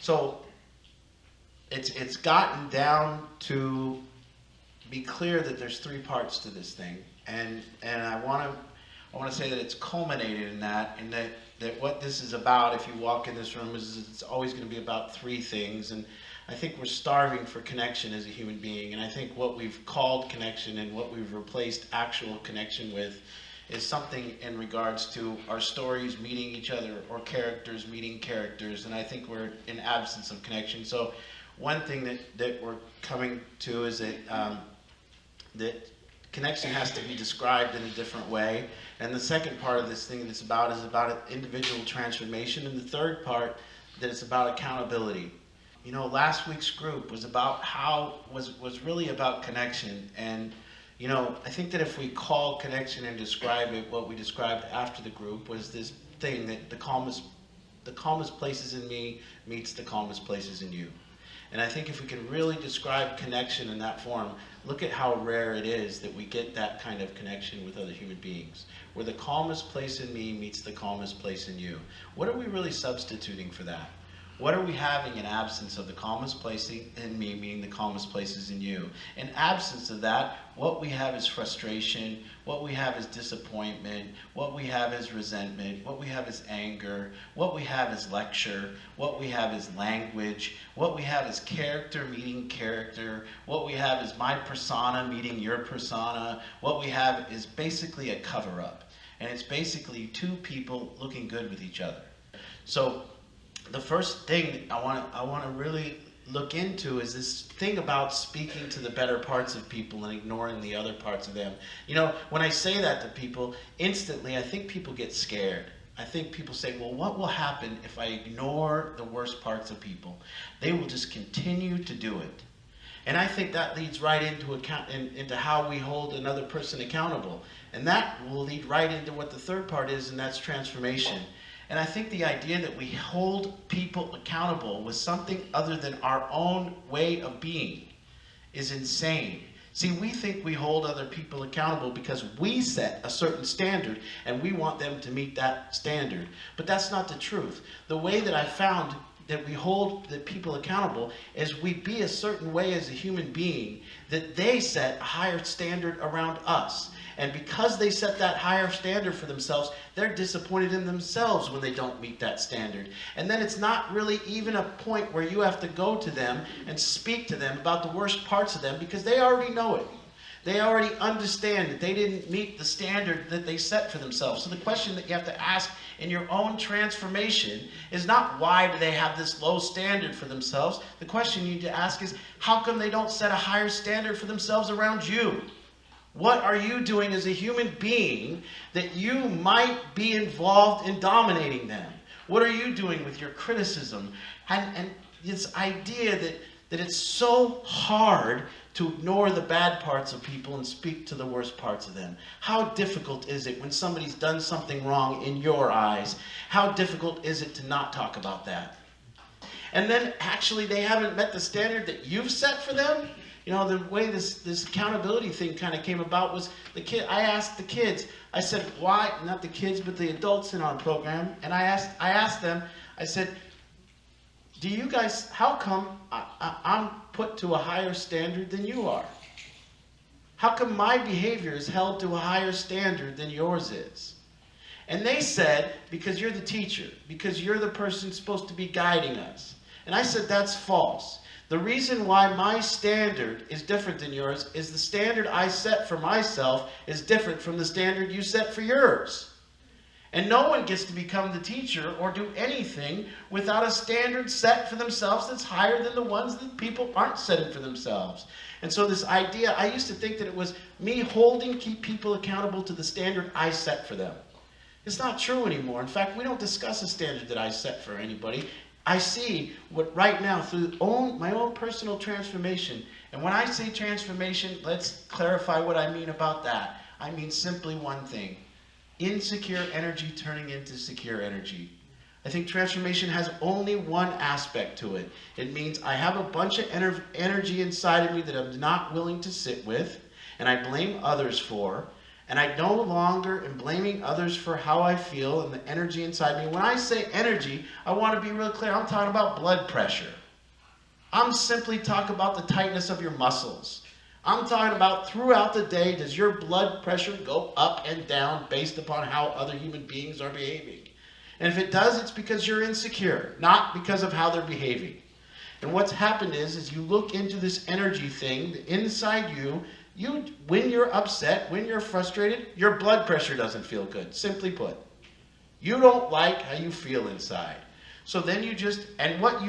So it's gotten down to be clear that there's three parts to this thing, and I want to say that it's culminated in that, and that what this is about, if you walk in this room, is it's always going to be about three things. And I think we're starving for connection as a human being, and I think what we've called connection and what we've replaced actual connection with is something in regards to our stories meeting each other, or characters meeting characters, and I think we're in absence of connection. So one thing that we're coming to is that connection has to be described in a different way. And the second part of this thing that it's about is about individual transformation. And the third part that it's about accountability. You know, last week's group was about was really about connection. And, you know, I think that if we call connection and describe it, what we described after the group was this thing that the calmest places in me meets the calmest places in you. And I think if we can really describe connection in that form, look at how rare it is that we get that kind of connection with other human beings, where the calmest place in me meets the calmest place in you. What are we really substituting for that? What are we having in absence of the calmest place in me, meaning the calmest places in you? In absence of that, what we have is frustration, what we have is disappointment, what we have is resentment, what we have is anger, what we have is lecture, what we have is language, what we have is character meeting character, what we have is my persona meeting your persona, what we have is basically a cover-up. And it's basically two people looking good with each other. So the first thing I want to really look into is this thing about speaking to the better parts of people and ignoring the other parts of them. You know, when I say that to people, instantly I think people get scared. I think people say, well, what will happen if I ignore the worst parts of people? They will just continue to do it. And I think that leads right into how we hold another person accountable. And that will lead right into what the third part is, and that's transformation. And I think the idea that we hold people accountable with something other than our own way of being is insane. See, we think we hold other people accountable because we set a certain standard and we want them to meet that standard. But that's not the truth. The way that I found that we hold the people accountable is we be a certain way as a human being, that they set a higher standard around us. And because they set that higher standard for themselves, they're disappointed in themselves when they don't meet that standard. And then it's not really even a point where you have to go to them and speak to them about the worst parts of them, because they already know it. They already understand that they didn't meet the standard that they set for themselves. So the question that you have to ask in your own transformation is not why do they have this low standard for themselves. The question you need to ask is, how come they don't set a higher standard for themselves around you? What are you doing as a human being that you might be involved in dominating them? What are you doing with your criticism? And this idea that it's so hard to ignore the bad parts of people and speak to the worst parts of them. How difficult is it when somebody's done something wrong in your eyes? How difficult is it to not talk about that? And then actually they haven't met the standard that you've set for them? You know, the way this accountability thing kind of came about was I asked the kids, I said, why, not the kids, but the adults in our program, and I asked them, I said, do you guys, how come I'm put to a higher standard than you are? How come my behavior is held to a higher standard than yours is? And they said, because you're the teacher, because you're the person supposed to be guiding us. And I said, that's false. The reason why my standard is different than yours is the standard I set for myself is different from the standard you set for yours. And no one gets to become the teacher or do anything without a standard set for themselves that's higher than the ones that people aren't setting for themselves. And so this idea, I used to think that it was me keep people accountable to the standard I set for them. It's not true anymore. In fact, we don't discuss a standard that I set for anybody. I see what right now through my own personal transformation. And when I say transformation, let's clarify what I mean about that. I mean simply one thing. Insecure energy turning into secure energy. I think transformation has only one aspect to it. It means I have a bunch of energy inside of me that I'm not willing to sit with, and I blame others for, And I no longer am blaming others for how I feel and the energy inside me. When I say energy, I want to be real clear. I'm talking about blood pressure. I'm simply talking about the tightness of your muscles. I'm talking about throughout the day, does your blood pressure go up and down based upon how other human beings are behaving? And if it does, it's because you're insecure, not because of how they're behaving. And what's happened is you look into this energy thing inside you, when you're upset, when you're frustrated, your blood pressure doesn't feel good, simply put. You don't like how you feel inside. So then what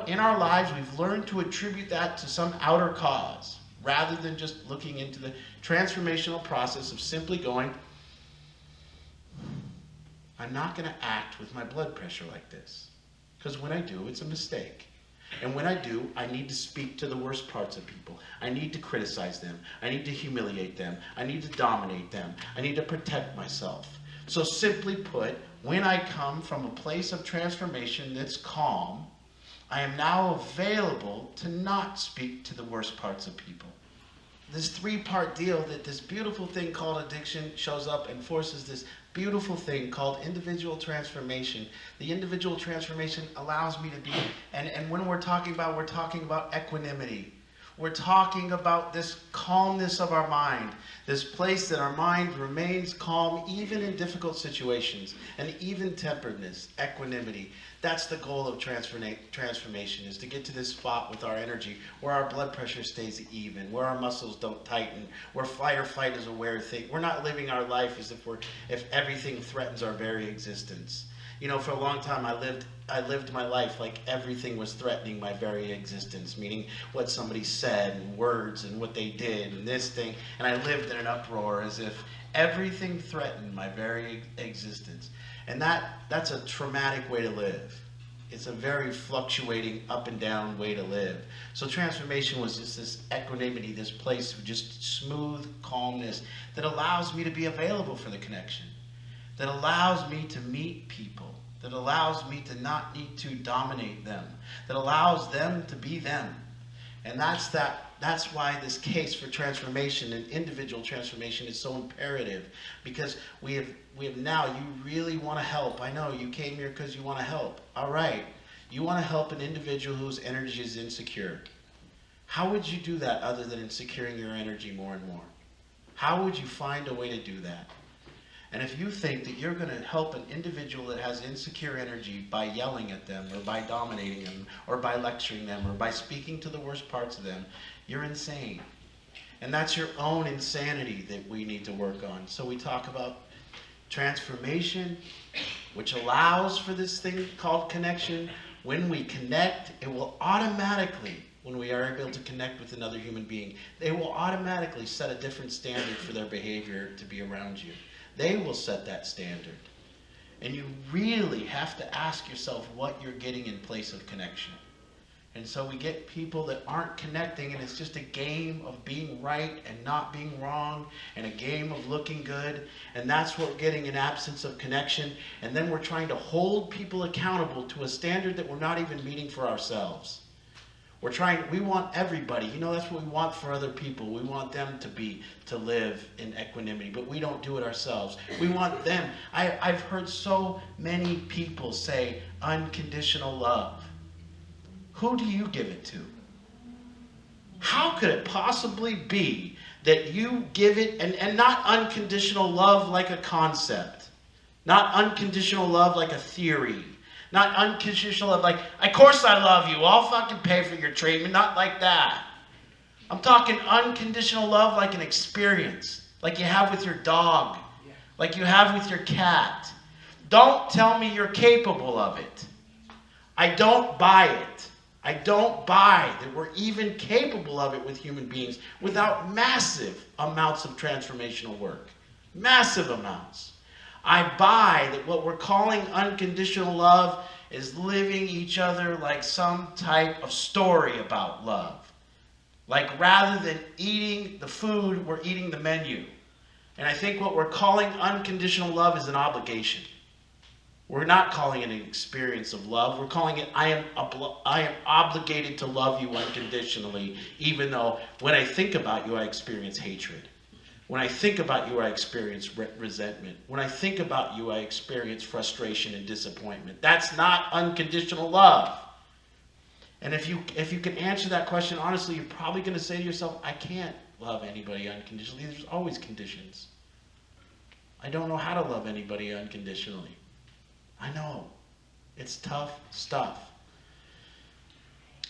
in our lives, we've learned to attribute that to some outer cause, rather than just looking into the transformational process of simply going, I'm not going to act with my blood pressure like this. Because when I do, it's a mistake. And when I do, I need to speak to the worst parts of people. I need to criticize them. I need to humiliate them. I need to dominate them. I need to protect myself. So simply put, when I come from a place of transformation that's calm, I am now available to not speak to the worst parts of people. This three-part deal that this beautiful thing called addiction shows up and forces this beautiful thing called individual transformation. The individual transformation allows me to be, and when we're talking about equanimity. We're talking about this calmness of our mind, this place that our mind remains calm even in difficult situations, and even-temperedness, equanimity. That's the goal of transformation, is to get to this spot with our energy where our blood pressure stays even, where our muscles don't tighten, where fight or flight is a weird thing. We're not living our life as if everything threatens our very existence. You know, for a long time I lived my life like everything was threatening my very existence, meaning what somebody said and words and what they did and this thing, and I lived in an uproar as if everything threatened my very existence. And that's a traumatic way to live. It's a very fluctuating up and down way to live. So transformation was just this equanimity, this place of just smooth calmness that allows me to be available for the connection, that allows me to meet people, that allows me to not need to dominate them, that allows them to be them. And that's why this case for transformation and individual transformation is so imperative, because we have now, you really want to help. I know you came here because you want to help. All right. You want to help an individual whose energy is insecure. How would you do that other than in securing your energy more and more? How would you find a way to do that? And if you think that you're going to help an individual that has insecure energy by yelling at them or by dominating them or by lecturing them or by speaking to the worst parts of them, you're insane. And that's your own insanity that we need to work on. So we talk about transformation, which allows for this thing called connection. When we connect, it will automatically, when we are able to connect with another human being, they will automatically set a different standard for their behavior to be around you. They will set that standard. And you really have to ask yourself what you're getting in place of connection. And so we get people that aren't connecting, and it's just a game of being right and not being wrong, and a game of looking good. And that's what we're getting, in absence of connection. And then we're trying to hold people accountable to a standard that we're not even meeting for ourselves. We want everybody, that's what we want for other people. We want them to live in equanimity, but we don't do it ourselves. We want them. I've heard so many people say unconditional love. Who do you give it to? How could it possibly be that you give it, and not unconditional love like a concept, not unconditional love like a theory, not unconditional love like, of course I love you, I'll fucking pay for your treatment, not like that. I'm talking unconditional love like an experience, like you have with your dog, like you have with your cat. Don't tell me you're capable of it. I don't buy it. I don't buy that we're even capable of it with human beings without massive amounts of transformational work. Massive amounts. I buy that what we're calling unconditional love is living each other like some type of story about love. Like, rather than eating the food, we're eating the menu. And I think what we're calling unconditional love is an obligation. We're not calling it an experience of love. We're calling it, I am obligated to love you unconditionally, even though when I think about you, I experience hatred. When I think about you, I experience resentment. When I think about you, I experience frustration and disappointment. That's not unconditional love. And if you can answer that question honestly, you're probably going to say to yourself, I can't love anybody unconditionally. There's always conditions. I don't know how to love anybody unconditionally. I know. It's tough stuff.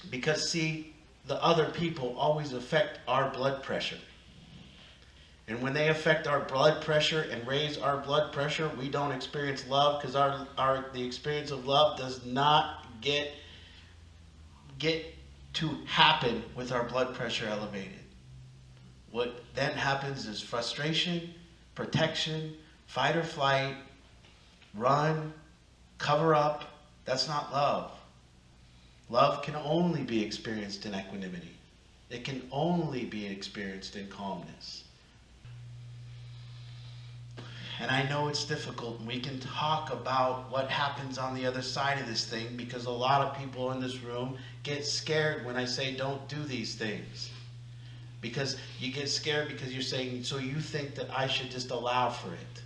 Because, see, the other people always affect our blood pressure. And when they affect our blood pressure and raise our blood pressure, we don't experience love, because the experience of love does not get to happen with our blood pressure elevated. What then happens is frustration, protection, fight or flight, run, cover up. That's not love. Love can only be experienced in equanimity. It can only be experienced in calmness. And I know it's difficult, and we can talk about what happens on the other side of this thing, because a lot of people in this room get scared when I say don't do these things. Because you get scared because you're saying, so you think that I should just allow for it.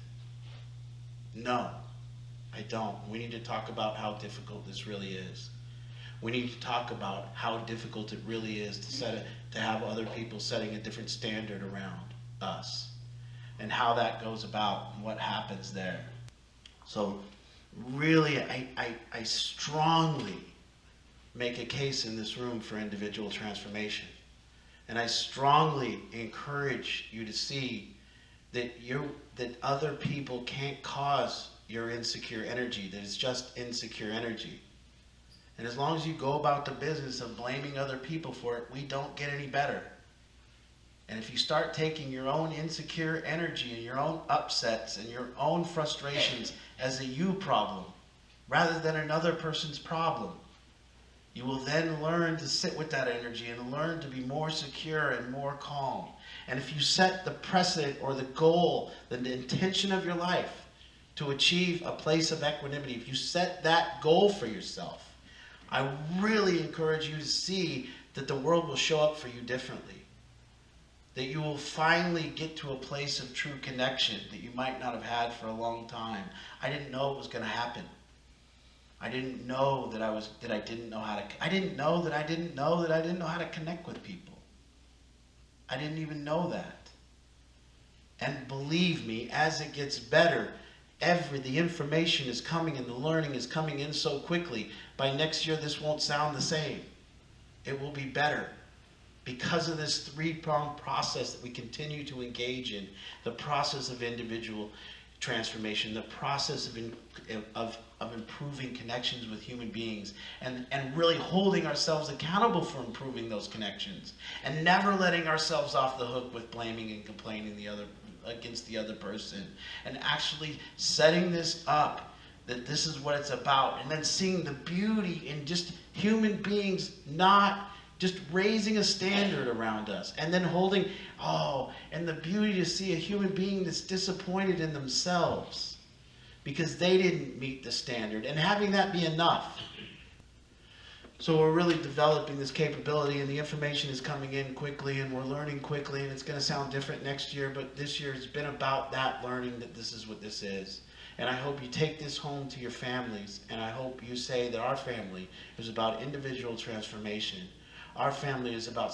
No, I don't. We need to talk about how difficult this really is. We need to talk about how difficult it really is to have other people setting a different standard around us, and how that goes about and what happens there. So really, I strongly make a case in this room for individual transformation. And I strongly encourage you to see that other people can't cause your insecure energy, that it's just insecure energy. And as long as you go about the business of blaming other people for it, we don't get any better. And if you start taking your own insecure energy and your own upsets and your own frustrations as a you problem, rather than another person's problem, you will then learn to sit with that energy and learn to be more secure and more calm. And if you set the precedent or the goal, the intention of your life to achieve a place of equanimity, if you set that goal for yourself, I really encourage you to see that the world will show up for you differently. That you will finally get to a place of true connection that you might not have had for a long time. I didn't know it was going to happen. I didn't know that I didn't know how to connect with people. I didn't even know that. And believe me, as it gets better, the information is coming and the learning is coming in so quickly. By next year, this won't sound the same. It will be better. Because of this three-pronged process that we continue to engage in, the process of individual transformation, the process of improving connections with human beings, and really holding ourselves accountable for improving those connections, and never letting ourselves off the hook with blaming and complaining against the other person, and actually setting this up, that this is what it's about, and then seeing the beauty in just human beings not just raising a standard around us, and then and the beauty to see a human being that's disappointed in themselves because they didn't meet the standard, and having that be enough. So we're really developing this capability, and the information is coming in quickly, and we're learning quickly, and it's going to sound different next year, but this year has been about that learning, that this is what this is. And I hope you take this home to your families, and I hope you say that our family is about individual transformation. Our family is about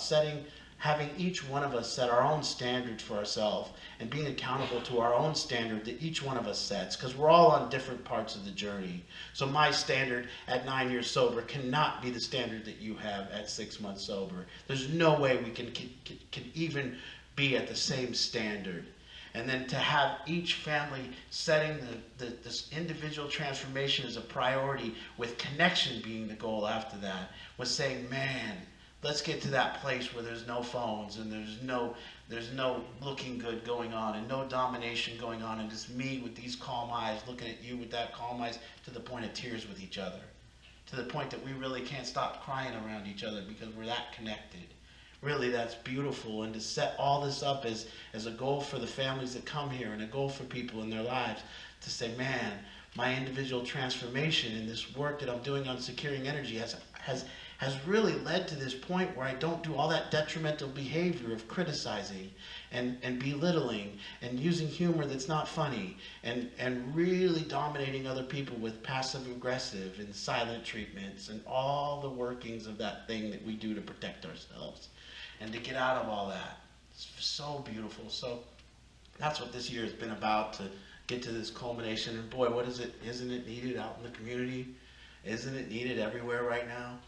having each one of us set our own standard for ourselves and being accountable to our own standard that each one of us sets, because we're all on different parts of the journey. So my standard at 9 years sober cannot be the standard that you have at 6 months sober. There's no way we can even be at the same standard. And then to have each family setting this individual transformation as a priority, with connection being the goal after that, was saying, man, let's get to that place where there's no phones and there's no looking good going on and no domination going on, and just me with these calm eyes looking at you with that calm eyes, to the point of tears with each other, to the point that we really can't stop crying around each other because we're that connected. Really, that's beautiful. And to set all this up as a goal for the families that come here, and a goal for people in their lives, to say, man, my individual transformation and this work that I'm doing on securing energy has really led to this point where I don't do all that detrimental behavior of criticizing and belittling and using humor that's not funny and really dominating other people with passive aggressive and silent treatments and all the workings of that thing that we do to protect ourselves, and to get out of all that. It's so beautiful. So that's what this year has been about, to get to this culmination. And boy, what is it? Isn't it needed out in the community? Isn't it needed everywhere right now?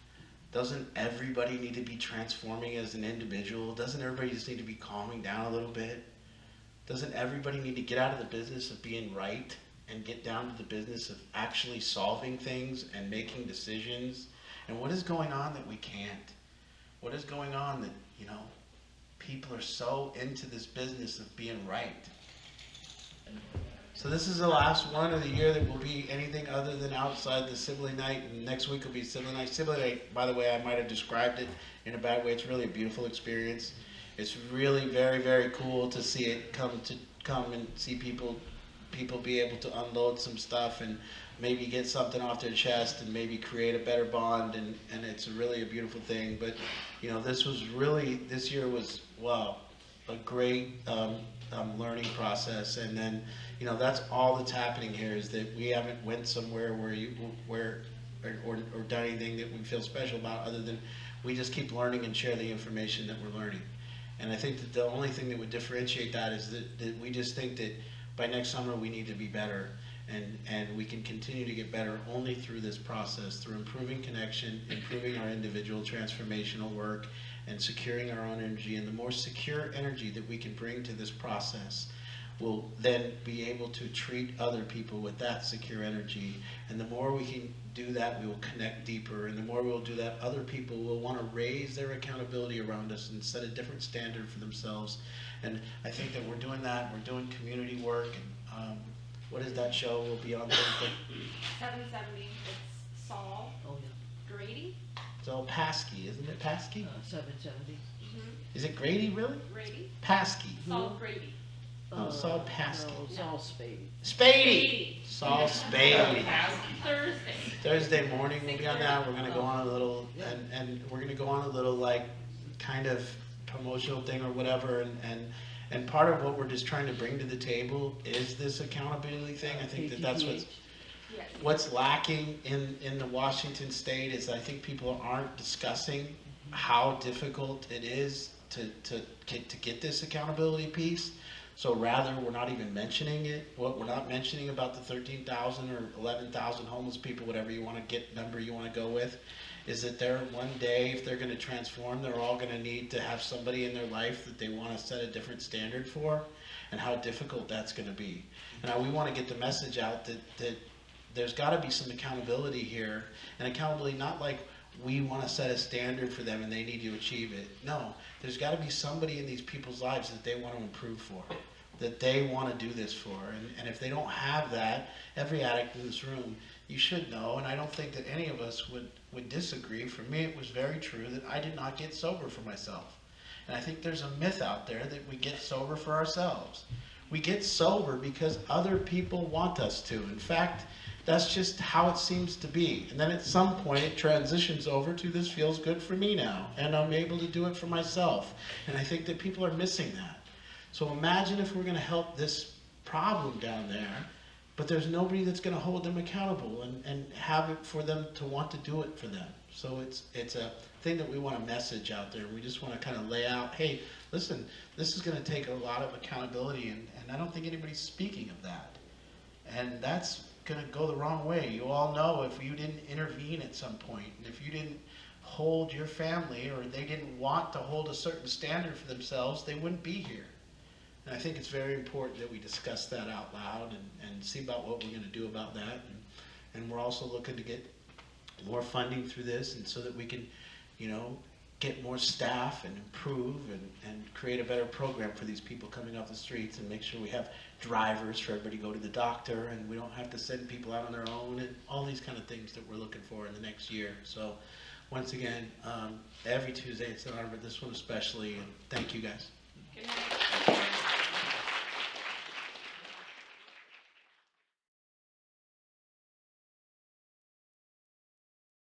Doesn't everybody need to be transforming as an individual? Doesn't everybody just need to be calming down a little bit? Doesn't everybody need to get out of the business of being right and get down to the business of actually solving things and making decisions? And what is going on that we can't? What is going on that, people are so into this business of being right? So this is the last one of the year that will be anything other than outside the sibling night, and next week will be sibling night. Sibling night, by the way, I might have described it in a bad way. It's really a beautiful experience. It's really very, very cool to see it come and see people be able to unload some stuff and maybe get something off their chest and maybe create a better bond, and it's really a beautiful thing. But this year was, wow, a great learning process. And then that's all that's happening here, is that we haven't went somewhere or done anything that we feel special about, other than we just keep learning and share the information that we're learning. And I think that the only thing that would differentiate that is that we just think that by next summer we need to be better, and we can continue to get better only through this process, through improving connection, improving our individual transformational work, and securing our own energy. And the more secure energy that we can bring to this process, we'll then be able to treat other people with that secure energy. And the more we can do that, we will connect deeper. And the more we'll do that, other people will want to raise their accountability around us and set a different standard for themselves. And I think that we're doing that. We're doing community work. And what is that show? We'll be on Thursday. 770. It's Saul Grady. It's all Paskey, isn't it? Paskey? 770. Mm-hmm. Is it Grady, really? Grady. Paskey. Saul Grady. Oh, Saul Paskey. No, Saul Spade. Spady. Saul Spady. Thursday. Thursday morning we'll be on that. We're gonna go on a little, and we're gonna go on a little kind of promotional thing or whatever, and part of what we're just trying to bring to the table is this accountability thing. I think that's what's lacking in the Washington state, is I think people aren't discussing how difficult it is to get this accountability piece. So rather, we're not even mentioning it. We're not mentioning about the 13,000 or 11,000 homeless people, whatever number you want to go with, is that they're one day, if they're going to transform, they're all going to need to have somebody in their life that they want to set a different standard for, and how difficult that's going to be. And we want to get the message out that there's got to be some accountability here, and accountability not like we want to set a standard for them and they need to achieve it. No, there's got to be somebody in these people's lives that they want to improve for, that they want to do this for. And if they don't have that, every addict in this room, you should know, and I don't think that any of us would disagree. For me, it was very true that I did not get sober for myself. And I think there's a myth out there that we get sober for ourselves. We get sober because other people want us to. In fact, that's just how it seems to be. And then at some point it transitions over to, this feels good for me now, and I'm able to do it for myself. And I think that people are missing that. So imagine if we're going to help this problem down there, but there's nobody that's going to hold them accountable and have it for them to want to do it for them. So it's a thing that we want to message out there. We just want to kind of lay out, hey, listen, this is going to take a lot of accountability, and I don't think anybody's speaking of that. And that's going to go the wrong way. You all know, if you didn't intervene at some point, and if you didn't hold your family, or they didn't want to hold a certain standard for themselves, they wouldn't be here. And I think it's very important that we discuss that out loud and see about what we're going to do about that. And we're also looking to get more funding through this, and so that we can, get more staff and improve and create a better program for these people coming off the streets, and make sure we have drivers for everybody to go to the doctor, and we don't have to send people out on their own, and all these kind of things that we're looking for in the next year. So once again, every Tuesday it's an honor, but this one especially, and thank you guys.